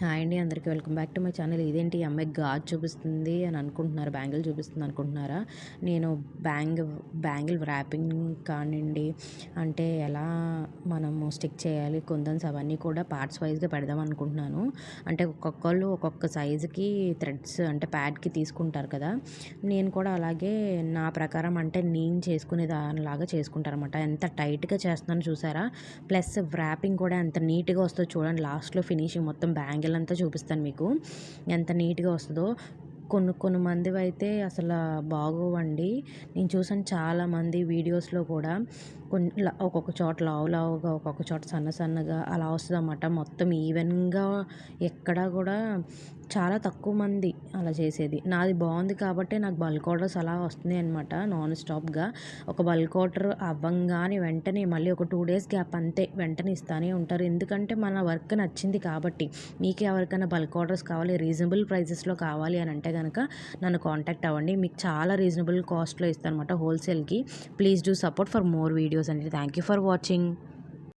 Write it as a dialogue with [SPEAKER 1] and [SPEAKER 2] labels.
[SPEAKER 1] Hi అండి, అందరికీ welcome back to my channel. ఇదేంటి ఈ అమ్మాయి గాజు చూపిస్తుంది అని అనుకుంటున్నారా? బ్యాంగిల్ చూపిస్తుంది అనుకుంటున్నారా? నేను బ్యాంగిల్ వ్రాపింగ్ కానివ్వండి, అంటే ఎలా మనము స్టిక్ చేయాలి, కుందన్స్ అవన్నీ కూడా పార్ట్స్ వైజ్గా పెడదాం అనుకుంటున్నాను. అంటే ఒక్కొక్కళ్ళు ఒక్కొక్క సైజుకి థ్రెడ్స్ అంటే ప్యాడ్కి తీసుకుంటారు కదా. నేను కూడా అలాగే నా ప్రకారం అంటే నేను చేసుకునే దానిలాగా చేసుకుంటాను అనమాట. ఎంత టైట్గా చేస్తున్నాను చూసారా? ప్లస్ వ్రాపింగ్ కూడా ఎంత నీట్గా వస్తుందో చూడండి. లాస్ట్లో ఫినిషింగ్ మొత్తం బ్యాంగిల్ అంతా చూపిస్తాను మీకు ఎంత నీట్గా వస్తుందో. కొన్ని మందివి అయితే అసలు బాగోవండి. నేను చూసాను చాలామంది వీడియోస్లో కూడా ఒక్కొక్క చోట లావుగా ఒక్కొక్క చోట సన్నగా అలా వస్తుంది అన్నమాట. మొత్తం ఈవెన్గా ఎక్కడా కూడా చాలా తక్కువ మంది అలా చేసేది. నాది బాగుంది కాబట్టి నాకు బల్క్ ఆర్డర్స్ అలా వస్తున్నాయి అనమాట నాన్ స్టాప్గా. ఒక బల్క్ ఆర్డర్ అవ్వంగానే వెంటనే మళ్ళీ ఒక 2 days గ్యాప్ అంతే, వెంటనే ఇస్తూనే ఉంటారు. ఎందుకంటే మన వర్క్ నచ్చింది కాబట్టి. మీకు ఎవరికైనా బల్క్ ఆర్డర్స్ కావాలి, రీజనబుల్ ప్రైజెస్లో కావాలి అని అంటే కనుక నన్ను కాంటాక్ట్ అవ్వండి. మీకు చాలా రీజనబుల్ కాస్ట్లో ఇస్తాను అనమాట హోల్సేల్కి. Please do support for more videos అండి. Thank you for watching.